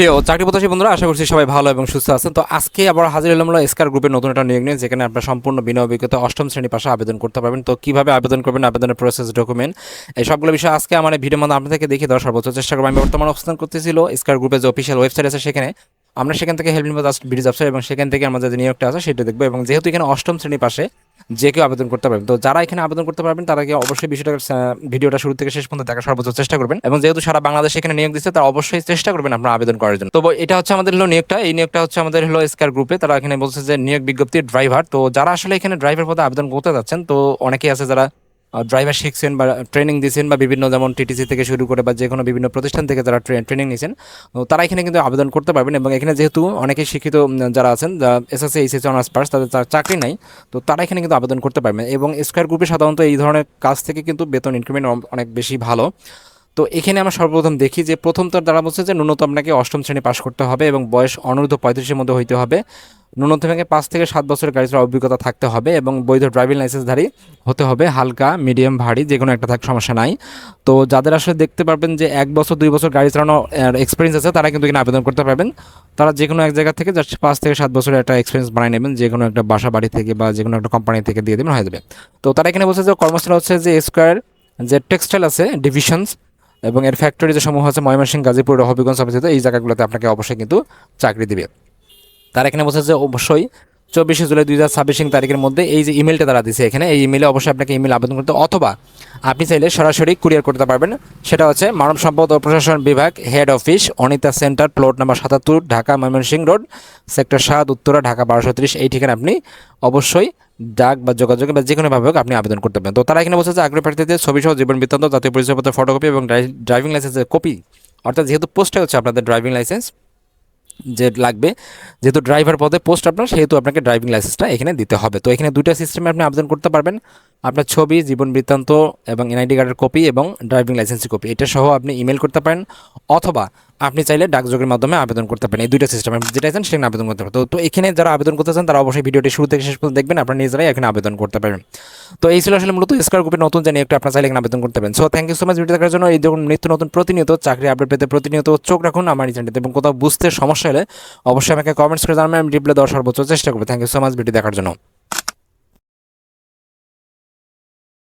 প্রিয় চাকরি প্রত্যাশী বন্ধুরা, আশা করছি সবাই ভালো এবং সুস্থ আছেন। তো আজকে আবার হাজির হলাম এসকার গ্রুপের নতুন একটা নিয়োগ নিয়ে, যেখানে আপনার সম্পূর্ণ বিনা অভিজ্ঞতা অষ্টম শ্রেণী পাশে আবেদন করতে পারবেন। তো কিভাবে আবেদন করবেন, আবেদনের প্রসেস, ডকুমেন্ট, এই সবগুলো বিষয় আজকে আমার এই ভিডিওর মধ্যে আপনাদেরকে দেখিয়ে দেওয়ার সর্বোচ্চ চেষ্টা করবো। আমি বর্তমানে অবস্থান করতেছিল এসকার গ্রুপের যে অফিসিয়াল ওয়েবসাইট আছে, সেখানে আমরা সেখান থেকে হেল্প নিবো জাস্ট ব্রিজ অফিসার, এবং সেখান থেকে আমাদের যে নিয়োগটা আছে সেটা দেখবো। এবং যেহেতু এখানে অষ্টম শ্রেণী পাশে যে কেউ আবেদন করতে পারবেন, তো যারা এখানে আবেদন করতে পারবেন তারা কি অবশ্যই বিষয়টা ভিডিওটা শুরু থেকে শেষ পর্যন্ত দেখার সর্বোচ্চ চেষ্টা করবেন। এবং যেহেতু সারা বাংলাদেশে এখানে নিয়োগ দিচ্ছে, তারা অবশ্যই চেষ্টা করবেন আপনারা আবেদন করার জন্য। তো এটা হচ্ছে আমাদের হলো নিয়োগটা, এই নিয়োগটা হচ্ছে আমাদের হলো এসকার গ্রুপে। তারা এখানে বলছে যে নিয়োগ বিজ্ঞপ্তি ড্রাইভার। তো যারা আসলে এখানে ড্রাইভার পদে আবেদন করতে যাচ্ছেন, তো অনেকেই আছে যারা ড্রাইভার শিখছেন বা ট্রেনিং দিয়েছেন, বা বিভিন্ন যেমন টিটিসি থেকে শুরু করে বা যে কোনো বিভিন্ন প্রতিষ্ঠান থেকে যারা ট্রেনিং নিয়েছেন, তো তারা এখানে কিন্তু আবেদন করতে পারবেন। এবং এখানে যেহেতু অনেকেই শিক্ষিত যারা আছেন, এসএসসি এইচএসসি অনার্স পাস, তাদের চাকরি নাই, তো তারা এখানে কিন্তু আবেদন করতে পারবেন। এবং স্কয়ার গ্রুপে সাধারণত এই ধরনের কাজ থেকে কিন্তু বেতন ইনক্রিমেন্ট অনেক বেশি ভালো। তো এখানে আমরা সর্বপ্রথম দেখি যে প্রথম তার দ্বারা বলছে যে ন্যূনতম আপনাকে অষ্টম শ্রেণী পাশ করতে হবে এবং বয়স অনূর্ধ্ব 35-এর মধ্যে হইতে হবে। ন্যূনতম 5 থেকে 7 বছরের গাড়ি চালানোর অভিজ্ঞতা থাকতে হবে এবং বৈধ ড্রাইভিং লাইসেন্সধারী হতে হবে। হালকা, মিডিয়াম, ভারী যে কোনো একটা থাক, সমস্যা নাই। তো যাদের আসলে দেখতে পারবেন যে 1 বছর 2 বছর গাড়ি চালানোর এক্সপিরিয়েন্স আছে, তারা কিন্তু এখানে আবেদন করতে পারবেন। তারা যে কোনো এক জায়গা থেকে জাস্ট 5 থেকে 7 বছরের একটা এক্সপিরিয়েন্স বানিয়ে নেবেন, যে কোনো একটা বাসা বাড়ি থেকে বা যে কোনো একটা কোম্পানি থেকে দিয়ে দেবেন, হয়ে যাবে। তো তারা এখানে বলছে যে কর্মস্থল হচ্ছে যে স্কয়ার যে টেক্সটাইল আছে ডিভিশনস, এবং এর ফ্যাক্টরি যে সমূহ আছে ময়মনসিংহ, গাজীপুর, হবিগঞ্জ অবস্থিত, এই জায়গাগুলোতে আপনাকে অবশ্যই কিন্তু চাকরি দিবে। তারা এখানে বলছে যে অবশ্যই 24 জুলাই 2026 তারিখের মধ্যে এই যে ইমেলটা তারা দিচ্ছে এখানে, এই ইমেলে অবশ্যই আপনাকে ইমেল আবেদন করতে, অথবা আপনি চাইলে সরাসরি কুরিয়ার করতে পারবেন। সেটা হচ্ছে মানব সম্পদ ও প্রশাসন বিভাগ, head office, Anita centre, plot number 77, Dhaka Mymensingh road, sector 7, Uttara, Dhaka 1230। এই ঠিকানা আপনি অবশ্যই ডাক বা যোগাযোগে বা যে কোনোভাবে হোক আপনি আবেদন করতে পারেন। তো তারা এখানে বলছে যে আগ্রহী প্রার্থীদের ছবি সহ জীবন বৃত্তান্ত, জাতীয় পরিচয়পত্রের ফটোকপি এবং ড্রাইভিং লাইসেন্সের কপি, অর্থাৎ যেহেতু পোস্টে হচ্ছে আপনাদের ড্রাইভিং লাইসেন্স যে লাগবে, যেহেতু ড্রাইভার পদে পোস্ট আপনার, সেহেতু আপনাকে ড্রাইভিং লাইসেন্সটা এখানে দিতে হবে। তো এখানে দুইটা সিস্টেমে আপনি আবেদন করতে পারবেন। আপনার ছবি, জীবন বৃত্তান্ত এবং এনআইডি কার্ডের কপি এবং ড্রাইভিং লাইসেন্সের কপি, এটা সহ আপনি ইমেল করতে পারেন, অথবা আপনি চাইলে ডাকযোগের মাধ্যমে আবেদন করতে পারেন। এই দুইটা সিস্টেম আপনি যেটা চান সেখানে আবেদন করতে পারেন। তো এখানে যারা আবেদন করতে চান তারা অবশ্যই ভিডিওটি শুরু থেকে শেষ পর্যন্ত দেখবেন, আপনারা নিজেরাই এখানে আবেদন করতে পারেন। তো এই ছিল আসলে মূলত স্কয়ার গ্রুপের নতুন জানিয়ে একটা আপনার চাইলে এখানে আবেদন করতে পারেন। So thank you so much video দেখার জন্য। এই যখন নিত্য নতুন প্রতিনিয়ত চাকরি আপডেট পেতে প্রতিনিয়ত চোখ রাখুন আমার এই চ্যানেলটিতে, এবং কোথাও বুঝতে সমস্যা হলে অবশ্যই আমাকে কমেন্টস করে জানাবেন, আমি রিপ্লাই দেওয়ার সর্বোচ্চ চেষ্টা করবো। Thank you so much video দেখার জন্য।